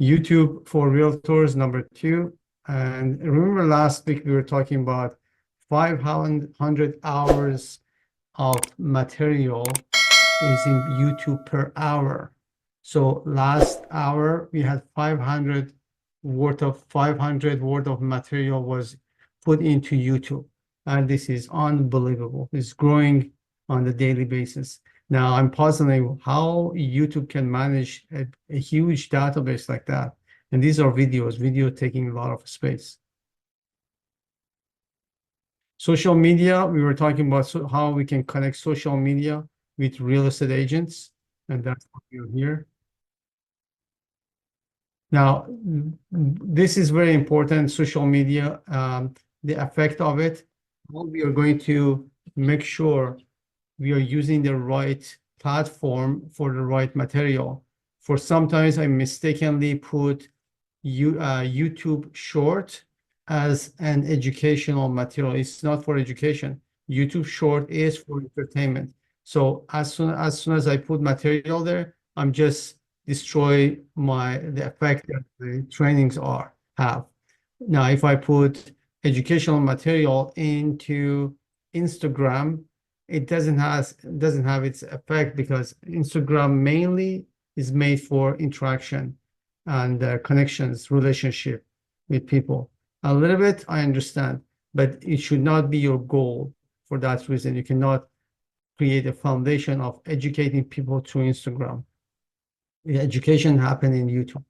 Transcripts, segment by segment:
YouTube for Realtors, number 2. And remember last week we were talking about 500 hours of material is in YouTube per hour. So last hour we had 500 worth of material was put into YouTube. And this is unbelievable. It's growing on a daily basis. Now I'm puzzling how YouTube can manage a huge database like that. And these are video taking a lot of space. Social media, we were talking about how we can connect social media with real estate agents, and that's what we're here. Now, this is very important, social media, the effect of it. We are going to make sure we are using the right platform for the right material. For sometimes I mistakenly put YouTube short as an educational material. It's not for education. YouTube short is for entertainment. So as soon as I put material there, I'm just destroy the effect that the trainings have. Now, if I put educational material into Instagram, it doesn't have its effect because Instagram mainly is made for interaction and connections, relationship with people. A little bit, I understand, but it should not be your goal. For that reason, you cannot create a foundation of educating people through Instagram. The education happens in YouTube.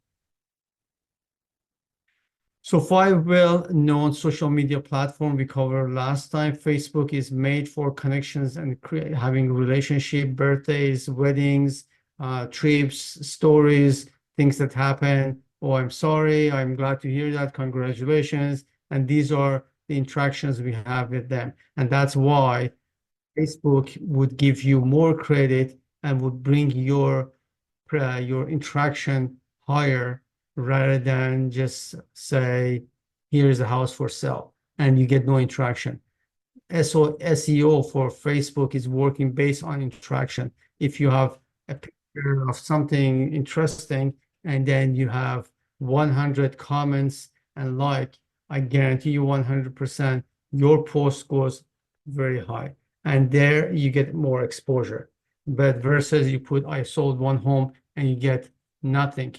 So 5 well-known social media platform we covered last time. Facebook is made for connections and having relationship, birthdays, weddings, trips, stories, things that happen. Oh, I'm sorry. I'm glad to hear that. Congratulations. And these are the interactions we have with them. And that's why Facebook would give you more credit and would bring your interaction higher rather than just say, here's a house for sale, and you get no interaction. SEO for Facebook is working based on interaction. If you have a picture of something interesting and then you have 100 comments and I guarantee you 100% your post goes very high. And there you get more exposure. But versus you put, I sold one home and you get nothing,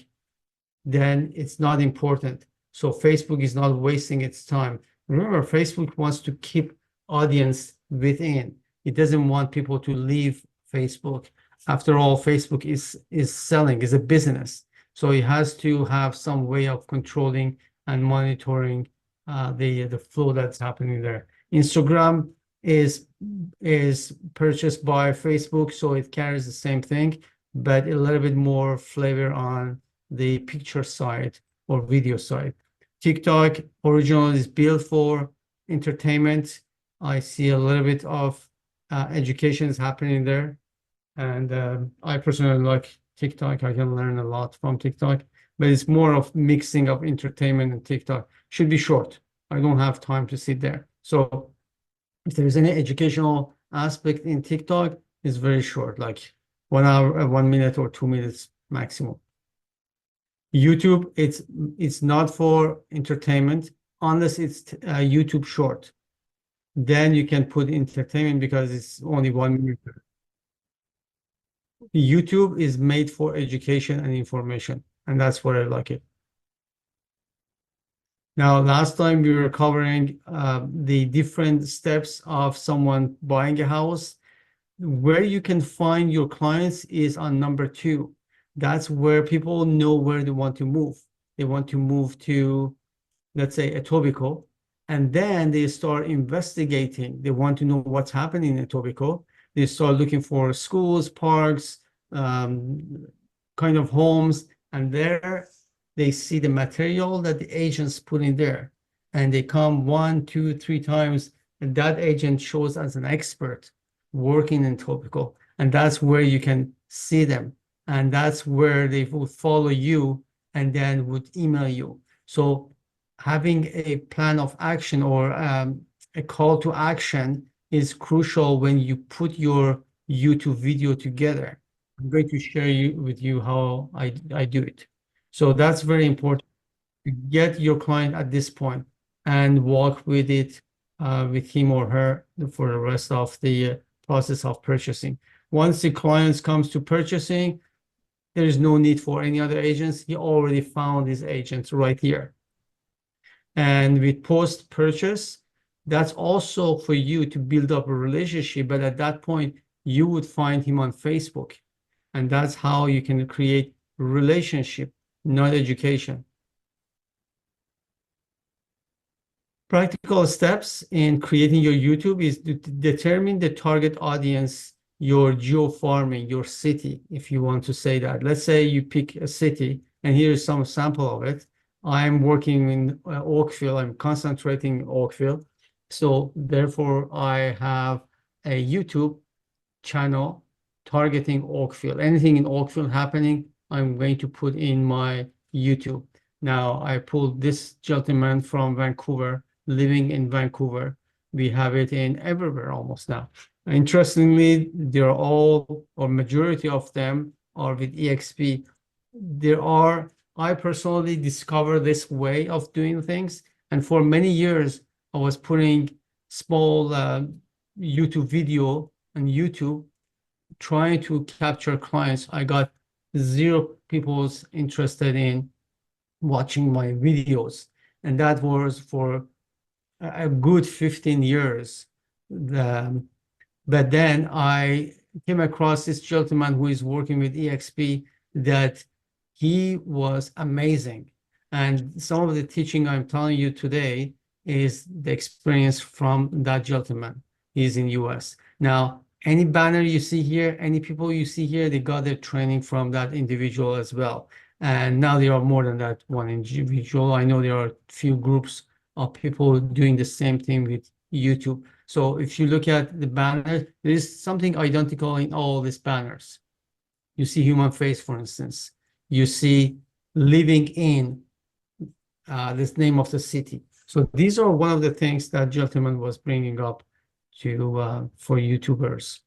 then it's not important. So Facebook is not wasting its time. Remember, Facebook wants to keep audience within. It doesn't want people to leave Facebook. After all, Facebook is selling, is a business. So it has to have some way of controlling and monitoring the flow that's happening there. Instagram is purchased by Facebook, so it carries the same thing, but a little bit more flavor on the picture side or video side. TikTok originally is built for entertainment. I see a little bit of education is happening there. And I personally like TikTok. I can learn a lot from TikTok, but it's more of mixing of entertainment and TikTok. Should be short. I don't have time to sit there. So if there's any educational aspect in TikTok, it's very short, like 1 hour, 1 minute or 2 minutes maximum. YouTube, it's not for entertainment unless it's YouTube short. Then you can put entertainment because it's only 1 minute. YouTube is made for education and information, and that's what I like it. Now, last time we were covering the different steps of someone buying a house. Where you can find your clients is on number 2. That's where people know where they want to move. They want to move to, let's say, Etobicoke, and then they start investigating. They want to know what's happening in Etobicoke. They start looking for schools, parks, kind of homes, and there they see the material that the agents put in there, and they come 1, 2, 3 times, and that agent shows as an expert working in Etobicoke, and that's where you can see them, and that's where they will follow you and then would email you. So having a plan of action or a call to action is crucial when you put your YouTube video together. I'm going to share with you how I do it. So that's very important to get your client at this point and walk with it with him or her for the rest of the process of purchasing. Once the client comes to purchasing, there is no need for any other agents. He already found his agents right here. And with post purchase, that's also for you to build up a relationship. But at that point, you would find him on Facebook. And that's how you can create relationship, not education. Practical steps in creating your YouTube is to determine the target audience, your geo farming, your city, if you want to say that. Let's say you pick a city, and here's some sample of it. I'm working in Oakville. I'm concentrating in Oakville. So therefore, I have a YouTube channel targeting Oakville. Anything in Oakville happening, I'm going to put in my YouTube. Now, I pulled this gentleman from Vancouver, living in Vancouver. We have it in everywhere almost now. Interestingly, they're all, or majority of them are with EXP. I personally discovered this way of doing things. And for many years, I was putting small YouTube video on YouTube trying to capture clients. I got zero people interested in watching my videos. And that was for a good 15 years. But then I came across this gentleman who is working with EXP that he was amazing. And some of the teaching I'm telling you today is the experience from that gentleman. He's in US. Now, any banner you see here, any people you see here, they got their training from that individual as well. And now there are more than that one individual. I know there are a few groups of people doing the same thing with YouTube. So if you look at the banner, there is something identical in all these banners. You see human face, for instance. You see living in this name of the city. So these are one of the things that gentleman was bringing up to for YouTubers.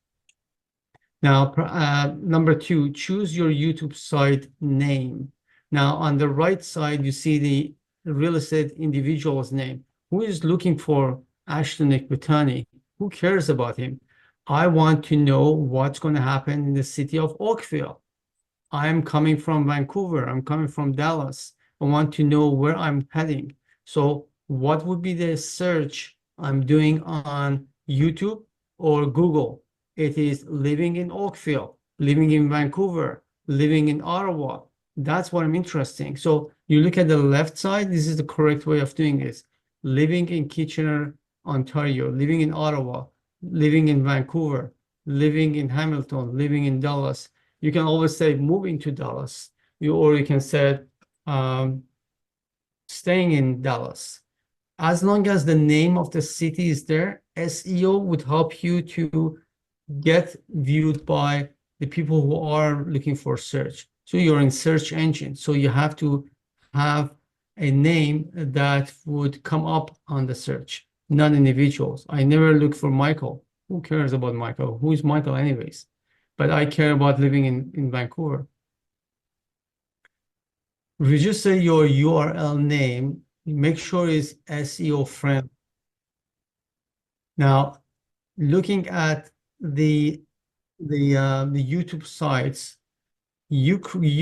Now, number two, choose your YouTube site name. Now, on the right side, you see the real estate individual's name. Who is looking for Ashton Ekbatani? Who cares about him? I want to know what's going to happen in the city of Oakville. I'm coming from Vancouver. I'm coming from Dallas. I want to know where I'm heading. So what would be the search I'm doing on YouTube or Google? It is living in Oakville, living in Vancouver, living in Ottawa. That's what I'm interested in. So you look at the left side, this is the correct way of doing this. Living in Kitchener, Ontario, living in Ottawa, living in Vancouver, living in Hamilton, living in Dallas. You can always say moving to Dallas, or you can say staying in Dallas. As long as the name of the city is there, SEO would help you to get viewed by the people who are looking for search. So you're in search engine. So you have to have a name that would come up on the search, not individuals. I never look for Michael. Who cares about Michael? Who is Michael anyways? But I care about living in Vancouver. If you just say your URL name, make sure it's SEO friendly. Now, looking at the YouTube sites, you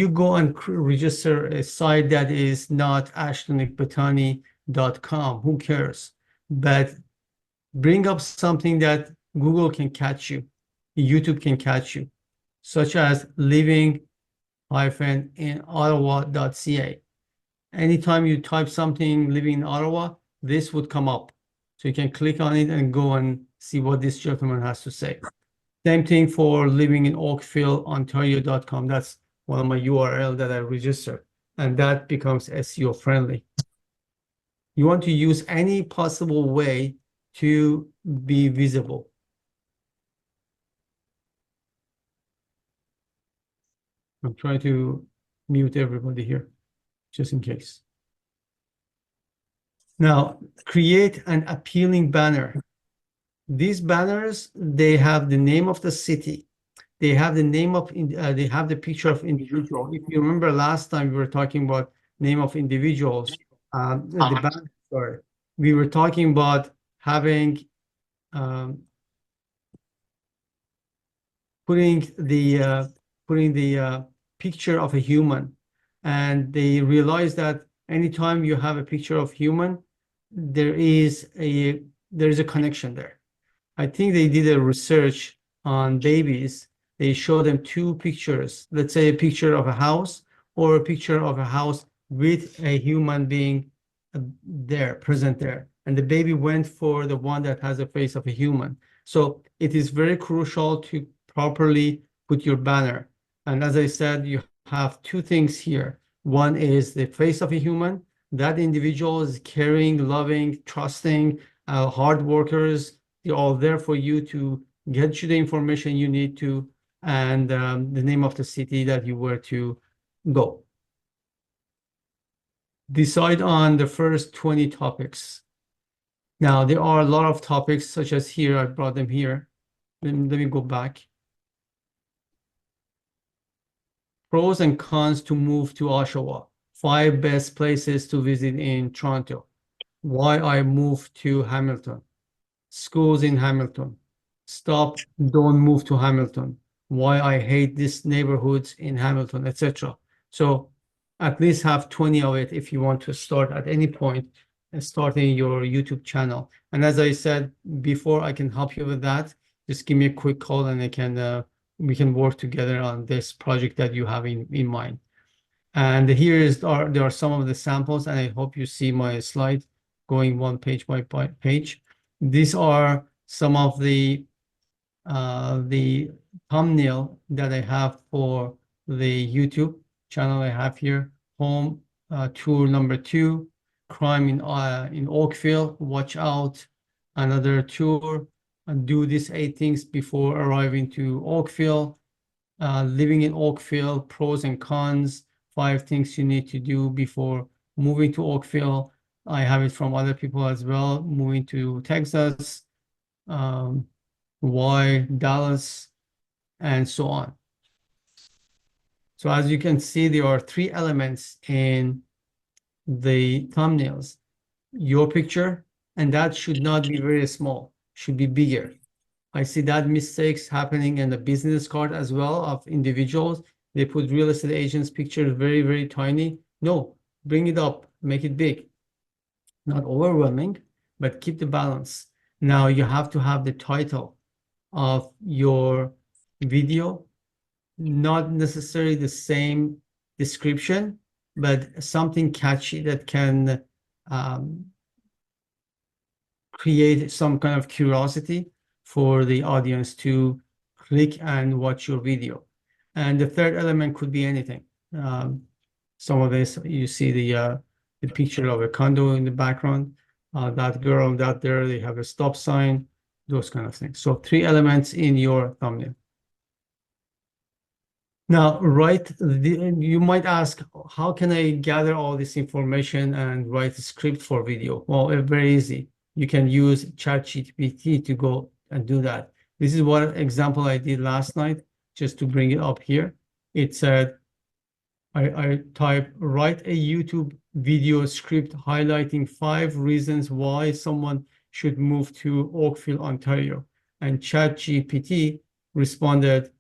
go and register a site that is not ashtonekbatani.com. Who cares? But bring up something that Google can catch you, YouTube can catch you, such as living-in Ottawa.ca. Anytime you type something living in Ottawa, this would come up. So you can click on it and go and see what this gentleman has to say. Same thing for living in Oakville, Ontario.com. That's one of my URL that I registered, and that becomes SEO friendly. You want to use any possible way to be visible. I'm trying to mute everybody here, just in case. Now, create an appealing banner. These banners, they have the name of the city. they have the name of, they have the picture of individual. If you remember last time we were talking about name of individuals, the back, sorry, we were talking about having, um, putting the picture of a human, and they realize that anytime you have a picture of human, there is a connection there. I think they did a research on babies. They show them two pictures, let's say a picture of a house or a picture of a house with a human being there, present there. And the baby went for the one that has a face of a human. So it is very crucial to properly put your banner. And as I said, you have two things here. One is the face of a human. That individual is caring, loving, trusting, hard workers. They're all there for you to get you the information you need to, and the name of the city that you were to go. Decide on the first 20 topics. Now, there are a lot of topics, such as here, I brought them here. Let me go back. Pros and cons to move to Oshawa. 5 best places to visit in Toronto. Why I moved to Hamilton. Schools in Hamilton. Stop, don't move to Hamilton. Why I hate these neighborhoods in Hamilton, etc. So at least have 20 of it if you want to start at any point starting your YouTube channel. And as I said before, I can help you with that. Just give me a quick call and we can work together on this project that you have in mind. And there are some of the samples, and I hope you see my slide going one page by page. These are some of the thumbnail that I have for the YouTube channel I have here. Home tour number 2, crime in Oakville, watch out. Another tour, and do these 8 things before arriving to Oakville. Living in Oakville, pros and cons, 5 things you need to do before moving to Oakville. I have it from other people as well. Moving to Texas, why Dallas, and so on. So as you can see, there are 3 elements in the thumbnails. Your picture, and that should not be very small, should be bigger. I see that mistakes happening in the business card as well of individuals. They put real estate agents' pictures very, very tiny. No, bring it up, make it big. Not overwhelming, but keep the balance. Now you have to have the title of your video, not necessarily the same description, but something catchy that can create some kind of curiosity for the audience to click and watch your video. And the third element could be anything. Some of this, you see the picture of a condo in the background, that girl that there, they have a stop sign, those kind of things. So 3 elements in your thumbnail. Now, you might ask, how can I gather all this information and write a script for video? Well, very easy. You can use ChatGPT to go and do that. This is what example I did last night, just to bring it up here. It said, I type, write a YouTube video script highlighting 5 reasons why someone should move to Oakville, Ontario. And ChatGPT responded,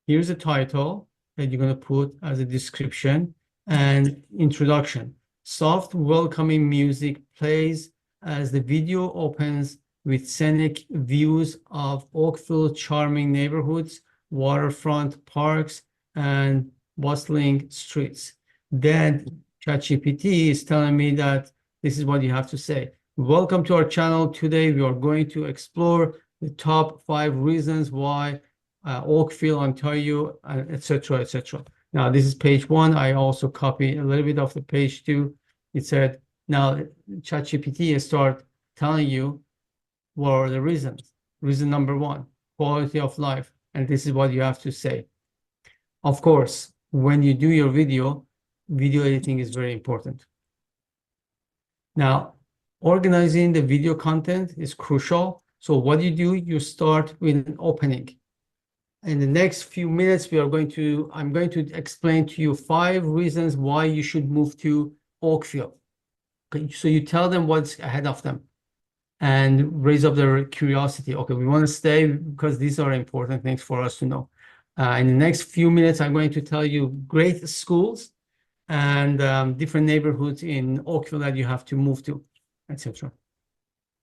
here's a title that you're going to put as a description and introduction. Soft, welcoming music plays as the video opens with scenic views of Oakville, charming neighborhoods, waterfront parks, and bustling streets. Then ChatGPT is telling me that this is what you have to say. Welcome to our channel. Today we are going to explore the top 5 reasons why Oakville, Ontario, etc., etc. Now, this is page 1. I also copy a little bit of the page 2. It said, now ChatGPT start telling you what are the reasons. Reason number 1, quality of life. And this is what you have to say. Of course, when you do your video editing is very important. Now, organizing the video content is crucial. So what you do, you start with an opening. In the next few minutes, I'm going to explain to you 5 reasons why you should move to Oakville. Okay, so you tell them what's ahead of them and raise up their curiosity. Okay, we want to stay because these are important things for us to know. In the next few minutes, I'm going to tell you great schools and different neighborhoods in Oakville that you have to move to, etc.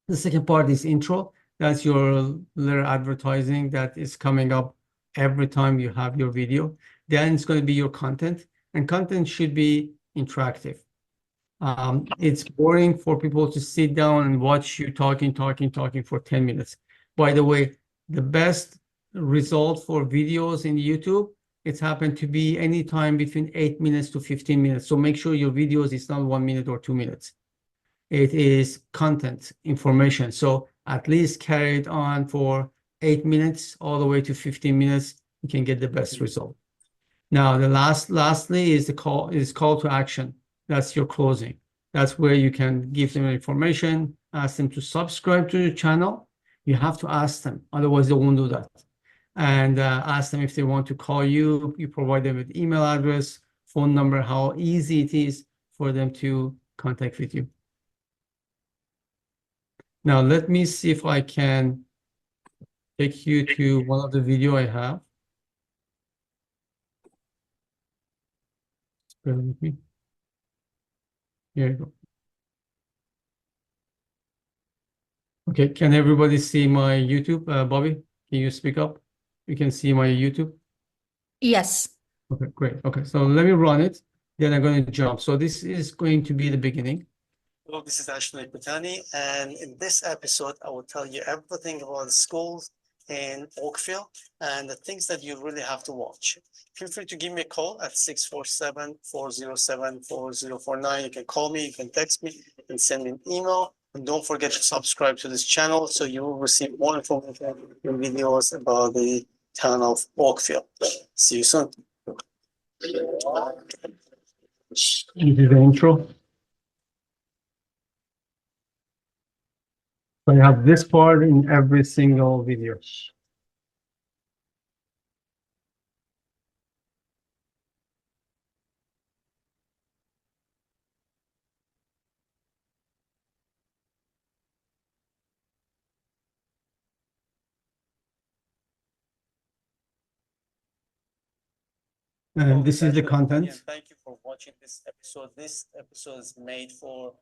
The second part is intro. That's your little advertising that is coming up every time you have your video. Then it's going to be your content, and content should be interactive. It's boring for people to sit down and watch you talking for 10 minutes. By the way, the best result for videos in YouTube, it's happened to be anytime between 8 minutes to 15 minutes. So make sure your videos is not 1 minute or 2 minutes. It is content, information. So at least carry it on for 8 minutes all the way to 15 minutes. You can get the best result. Now, lastly is call to action. That's your closing. That's where you can give them information, ask them to subscribe to your channel. You have to ask them, otherwise they won't do that. And ask them if they want to call you. You provide them with email address, phone number, how easy it is for them to contact with you. Now, let me see if I can take you to one of the video I have. Bear with me. Here you go. Okay, can everybody see my YouTube? Bobby, can you speak up? You can see my YouTube? Yes. Okay, great. Okay, so let me run it. Then I'm going to jump. So this is going to be the beginning. Hello, this is Ashley Kutani, and in this episode, I will tell you everything about the schools in Oakville and the things that you really have to watch. Feel free to give me a call at 647-407-4049. You can call me, you can text me, you can send me an email. And don't forget to subscribe to this channel so you will receive more information and videos about the town of Oakville. See you soon. This is the intro. So I have this part in every single video. And this is the content. Thank you for watching this episode. This episode is made for.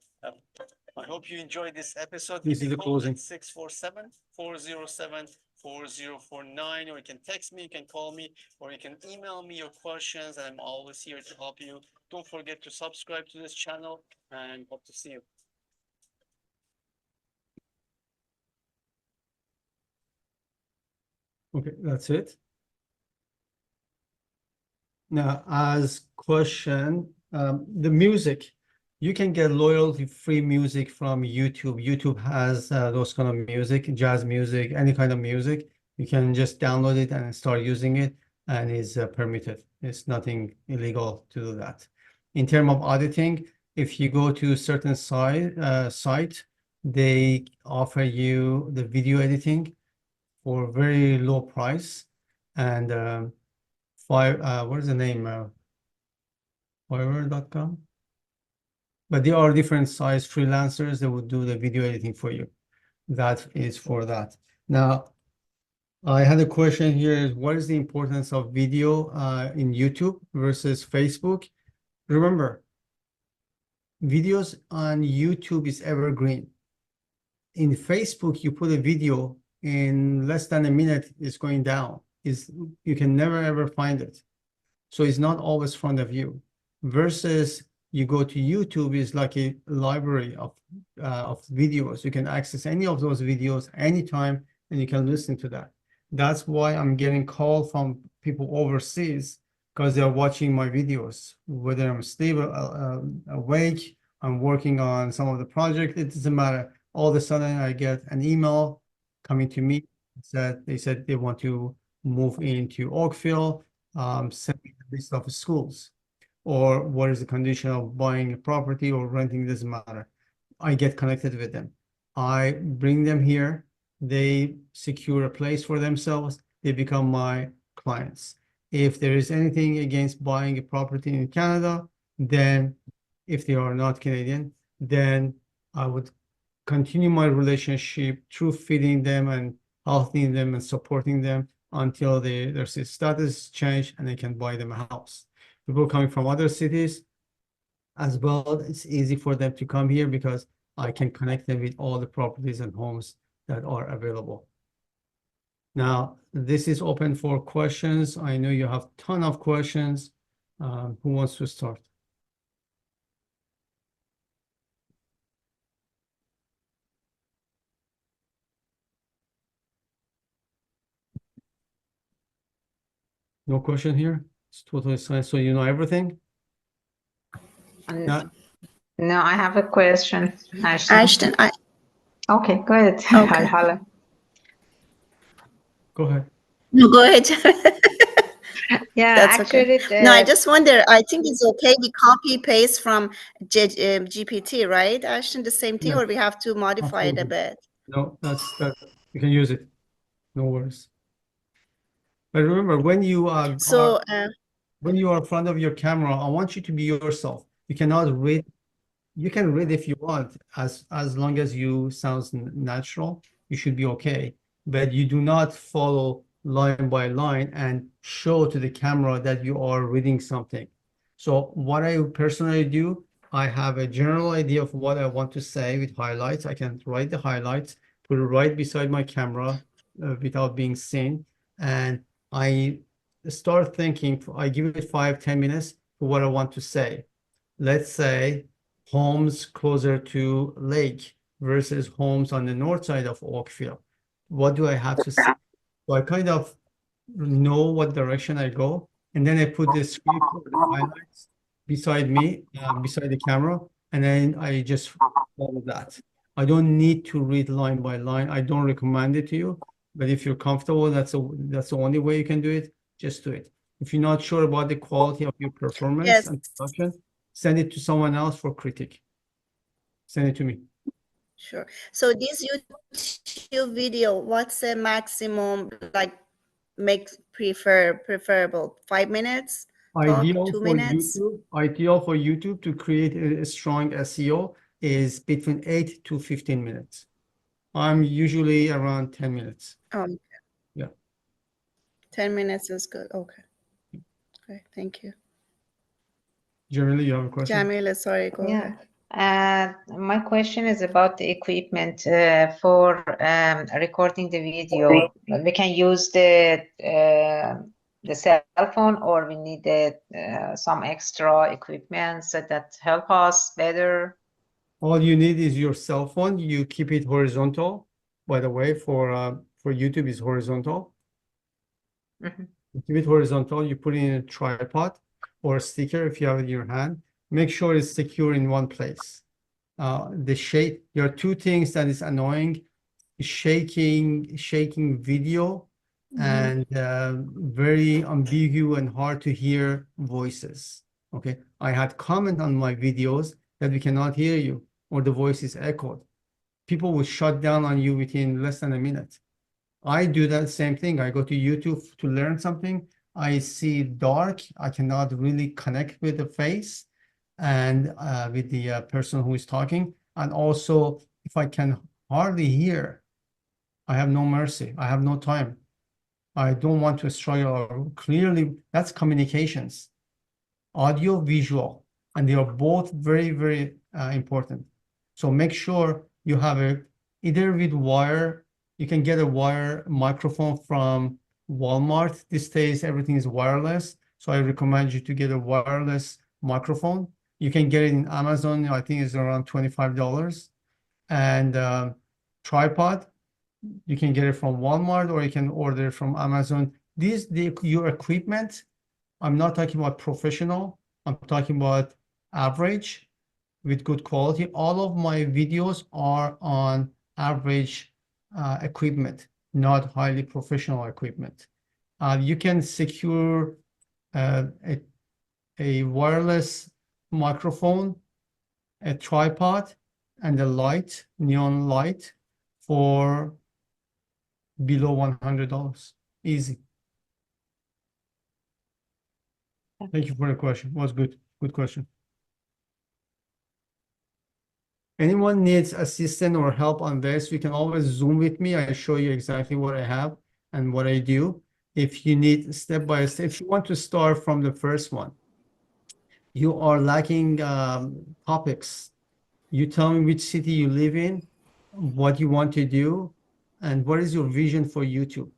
I hope you enjoyed this episode. This is the closing. 647-407-4049, or you can text me, you can call me, or you can email me your questions. I'm always here to help you. Don't forget to subscribe to this channel, and hope to see you. Okay, that's it. Now, as question, the music, you can get royalty-free music from YouTube. YouTube has those kind of music, jazz music, any kind of music. You can just download it and start using it, and it's permitted. It's nothing illegal to do that. In terms of auditing, if you go to a certain site, they offer you the video editing for very low price, and what is the name? Fiverr.com. But there are different size freelancers that would do the video editing for you. That is for that. Now, I had a question here is what is the importance of video in YouTube versus Facebook? Remember, videos on YouTube is evergreen. In Facebook, you put a video in less than a minute, it's going down. You can never ever find it. So it's not always front of you. Versus you go to YouTube is like a library of videos. You can access any of those videos anytime and you can listen to that. That's why I'm getting calls from people overseas because they're watching my videos, whether I'm stable, awake, I'm working on some of the project, it doesn't matter. All of a sudden I get an email coming to me that they said they want to move into Oakville, send me the list of schools, or what is the condition of buying a property or renting, doesn't matter. I get connected with them. I bring them here. They secure a place for themselves. They become my clients. If there is anything against buying a property in Canada, then if they are not Canadian, then I would continue my relationship through feeding them and helping them and supporting them until their status change and they can buy them a house. People coming from other cities as well, it's easy for them to come here because I can connect them with all the properties and homes that are available. Now, this is open for questions. I know you have a ton of questions. Who wants to start? No question here? It's totally silent. So you know everything? Yeah. No, I have a question. Ashton, Okay, go ahead. Okay. Hala. Go ahead. no, go ahead. Yeah, That's actually, okay. No, I just wonder, I think it's okay we copy paste from GPT, right, Ashton, the same thing, Yeah. or we have to modify it a Absolutely. bit? No, that's that. You can use it. No worries. But remember, when you So, when you are in front of your camera, I want you to be yourself. You cannot read. You can read if you want, as long as you sounds natural, you should be okay. But you do not follow line by line and show to the camera that you are reading something. So what I personally do, I have a general idea of what I want to say with highlights. I can write the highlights, put it right beside my camera without being seen. And I start thinking, I give it 5-10 minutes for what I want to say. Let's say homes closer to lake versus homes on the north side of Oakville. What do I have to say? So I kind of know what direction I go, and then I put the script or the highlights beside me, beside the camera, and then I just follow that. I don't need to read line by line. I don't recommend it to you, but if you're comfortable, that's the only way you can do it. Just do it. If you're not sure about the quality of your performance yes, and production, send it to someone else for critique. Send it to me. sure. So this YouTube video, what's the maximum, like, preferable? 5 minutes? Talk, Ideal 2 for minutes? YouTube to create a strong SEO is between 8 to 15 minutes. I'm usually around 10 minutes. Yeah. 10 minutes is good. Okay. Okay, thank you. Generally, you have a question? Jamila, sorry, go ahead. My question is about the equipment for recording the video. We can use the cell phone, or we need some extra equipment so that help us better. All you need is your cell phone. You keep it horizontal. By the way, for YouTube is horizontal. Mhm. You keep it horizontal. You put it in a tripod or a sticker if you have it in your hand. Make sure it's secure in one place. The shake. There are two things that is annoying: shaking video and very ambiguous and hard to hear voices. Okay, I had comment on my videos that we cannot hear you or the voice is echoed. People will shut down on you within less than a minute. I do that same thing. I go to YouTube to learn something. I see dark. I cannot really connect with the face and with the person who is talking. And also, if I can hardly hear, I have no mercy. I have no time. I don't want to struggle. Clearly, that's communications, audio, visual, and they are both very, very important. So make sure you have either with wire. You can get a wire microphone from Walmart. These days, everything is wireless. So I recommend you to get a wireless microphone. You can get it in Amazon. I think it's around $25. And tripod. You can get it from Walmart or you can order it from Amazon. Your equipment, I'm not talking about professional. I'm talking about average with good quality. All of my videos are on average equipment, not highly professional equipment. You can secure a wireless microphone, a tripod, and a light, neon light for below $100. Easy. Thank you for the question. Was good. Good question. Anyone needs assistance or help on this, you can always Zoom with me. I show you exactly what I have and what I do. If you need step by step, if you want to start from the first one, you are lacking topics. You tell me which city you live in, what you want to do, and what is your vision for YouTube.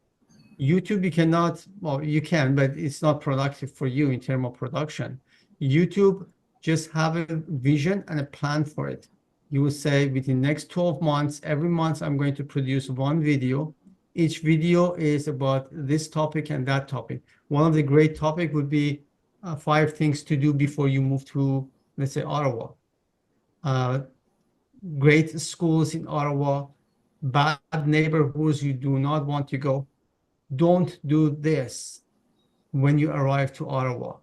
YouTube, you cannot, well, you can, but it's not productive for you in terms of production. YouTube, just have a vision and a plan for it. You will say within the next 12 months, every month I'm going to produce one video. Each video is about this topic and that topic. One of the great topic would be 5 things to do before you move to, let's say, Ottawa. Great schools in Ottawa, bad neighborhoods you do not want to go. Don't do this when you arrive to Ottawa.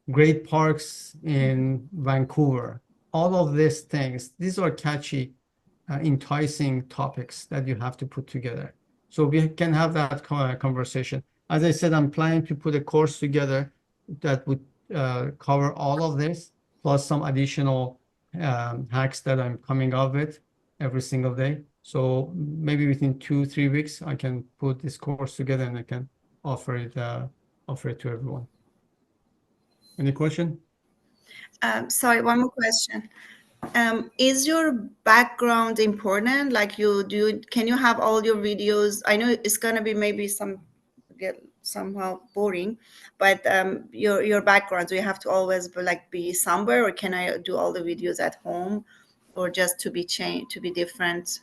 Great parks in Vancouver. All of these things, these are catchy, enticing topics that you have to put together. So we can have that conversation. As I said, I'm planning to put a course together that would cover all of this, plus some additional hacks that I'm coming up with every single day. So maybe within 2-3 weeks, I can put this course together and I can offer it to everyone. Any question? Sorry, one more question. Is your background important? Like can you have all your videos? I know it's gonna be maybe somehow boring, but your background, do you have to always be somewhere, or can I do all the videos at home, or just to be different?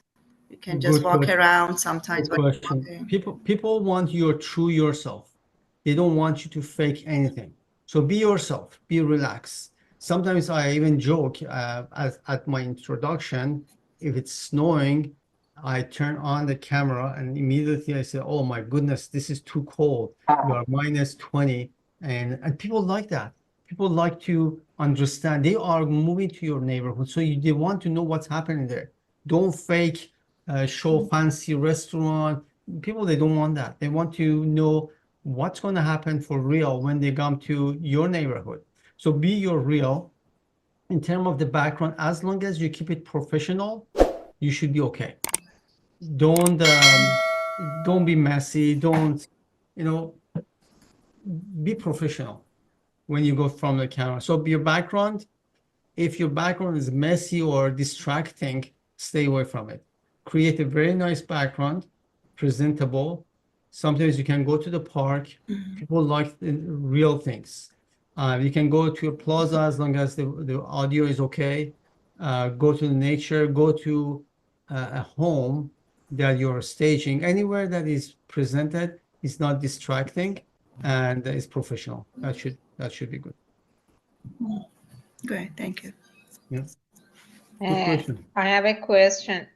You can just Good walk question. around sometimes. Good question. Okay. People want your true yourself. They don't want you to fake anything. So be yourself, be relaxed. Sometimes I even joke at my introduction, if it's snowing, I turn on the camera and immediately I say, oh my goodness, this is too cold. You are -20. And people like that. People like to understand. They are moving to your neighborhood. So they want to know what's happening there. Don't fake show fancy restaurant. People, they don't want that. They want to know what's going to happen for real when they come to your neighborhood. So be your real. In terms of the background, as long as you keep it professional, you should be okay. Don't be messy. Don't, be professional when you go from the camera. So your background, if your background is messy or distracting, stay away from it. Create a very nice background, presentable. Sometimes you can go to the park. People like the real things. You can go to a plaza as long as the audio is okay. Go to the nature, go to a home that you're staging. Anywhere that is presented is not distracting and is professional. That should be good. Great, thank you. Yeah. Good question. I have a question.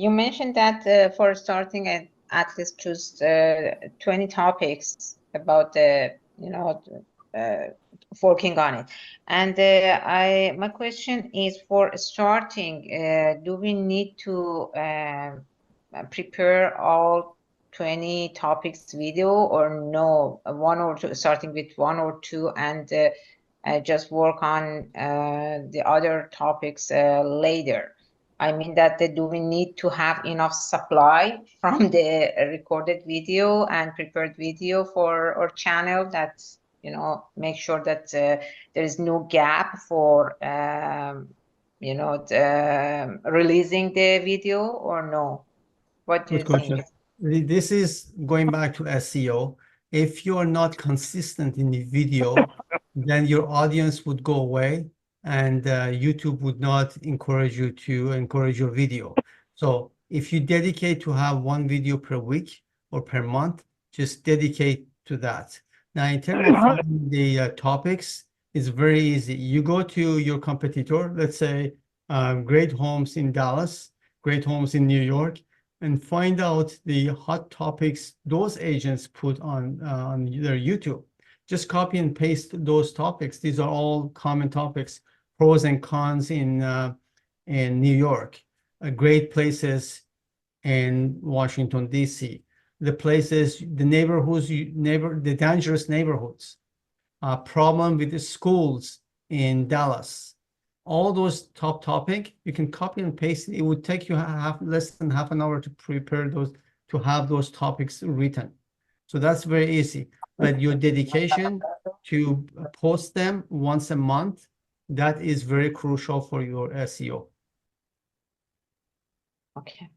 You mentioned that for starting at least choose 20 topics about working on it. And my question is, for starting, do we need to prepare all 20 topics video, or no, one or two, starting with one or two, and just work on the other topics later? I mean that do we need to have enough supply from the recorded video and prepared video for our channel, that make sure that there is no gap for releasing the video, or no? What do you Good question. think? This is going back to SEO. If you are not consistent in the video, then your audience would go away, and YouTube would not encourage you to encourage your video. So if you dedicate to have one video per week or per month, just dedicate to that. Now, in terms of finding the topics, it's very easy. You go to your competitor, let's say Great Homes in Dallas, Great Homes in New York, and find out the hot topics those agents put on their YouTube. Just copy and paste those topics. These are all common topics, pros and cons in New York, great places in Washington, D.C. the places, the neighborhoods, the dangerous neighborhoods, problem with the schools in Dallas. All those top topic, you can copy and paste it. It would take you less than half an hour to prepare those, to have those topics written. So that's very easy. But your dedication to post them once a month, that is very crucial for your SEO. Okay.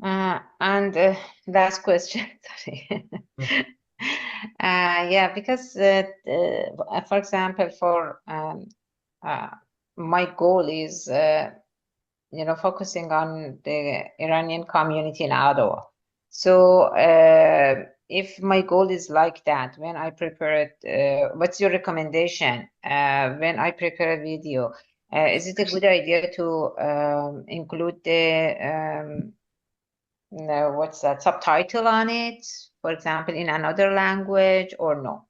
And last question, sorry. Yeah, because for example, for my goal is focusing on the Iranian community in Ottawa. So if my goal is like that, when I prepare it, what's your recommendation when I prepare a video? Is it a good idea to include the what's that, subtitle on it, for example, in another language, or no?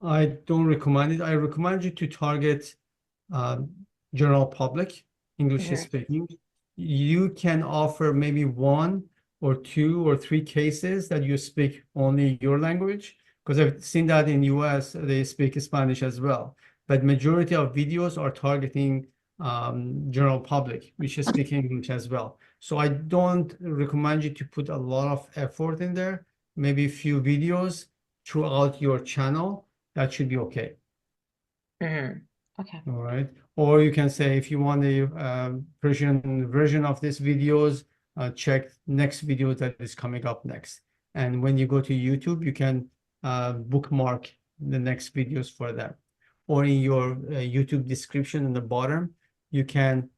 I don't recommend it. I recommend you to target general public, English speaking. You can offer maybe 1 or 2 or 3 cases that you speak only your language, because I've seen that in US, they speak Spanish as well. But majority of videos are targeting general public, which is speaking English as well. So I don't recommend you to put a lot of effort in there. Maybe a few videos throughout your channel, that should be okay. Okay. All right. Or you can say, if you want a Persian version of this videos, check next video that is coming up next. And when you go to YouTube, you can bookmark the next videos for them. Or in your YouTube description in the bottom, you can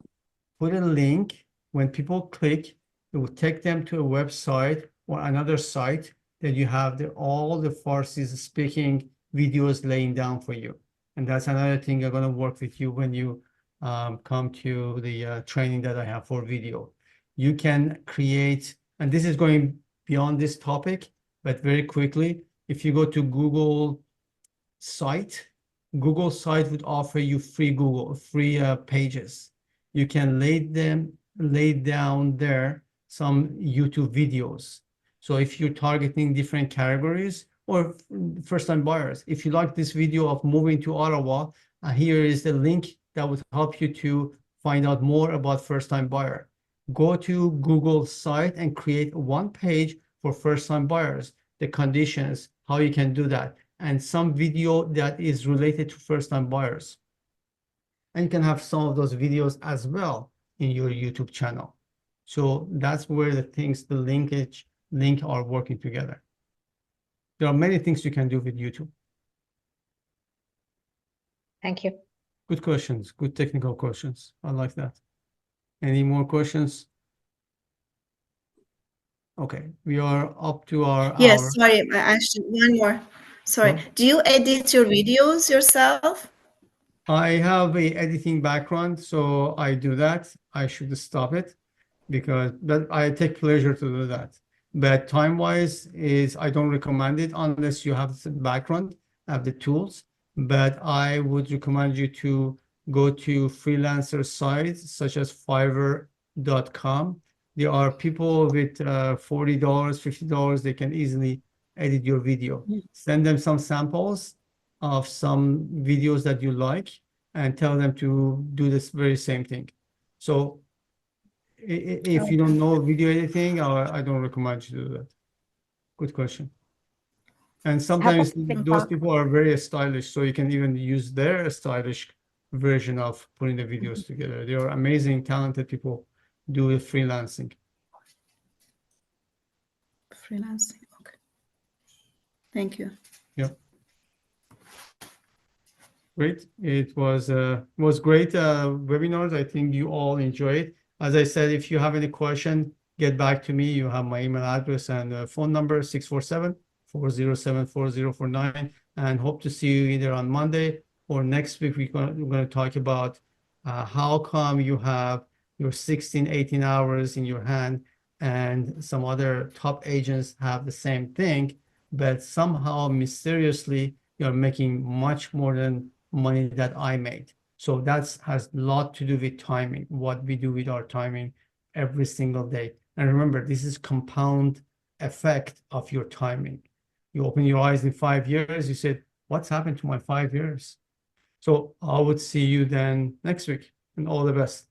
put a link. When people click, it will take them to a website or another site that you have all the Farsi speaking videos laying down for you. And that's another thing I'm going to work with you when you come to the training that I have for video. You can create, and this is going beyond this topic, but very quickly, if you go to Google site would offer you free pages. You can lay down there some YouTube videos. So if you're targeting different categories, or first-time buyers, if you like this video of moving to Ottawa, here is the link that would help you to find out more about first-time buyer. Go to Google site and create 1 page for first-time buyers, the conditions, how you can do that, and some video that is related to first-time buyers. And you can have some of those videos as well in your YouTube channel. So that's where the things, the link are working together. There are many things you can do with YouTube. Thank you. Good questions, good technical questions. I like that. Any more questions? Okay, we are up to our Yes, hour. sorry, actually, one more. Sorry. Huh? Do you edit your videos yourself? I have a editing background, so I do that. I should stop it because I take pleasure to do that. But time-wise I don't recommend it unless you have the background, have the tools. But I would recommend you to go to freelancer sites such as Fiverr.com. There are people with $40, $50, they can easily edit your video. Send them some samples of some videos that you like and tell them to do this very same thing. So if you don't know video editing, I don't recommend you to do that. Good question. And sometimes those people are very stylish, so you can even use their stylish version of putting the videos together. They are amazing, talented people do freelancing. Freelancing, okay. Thank you. Yep. Great. It was great webinars. I think you all enjoy it. As I said, if you have any question, get back to me. You have my email address and phone number, 647-407-4049. And hope to see you either on Monday or next week. We're going to talk about how come you have your 16, 18 hours in your hand and some other top agents have the same thing, but somehow mysteriously you're making much more than money that I made. So that has a lot to do with timing, what we do with our timing every single day. And remember, this is compound effect of your timing. You open your eyes in 5 years, you said, what's happened to my 5 years? So I would see you then next week, and all the best.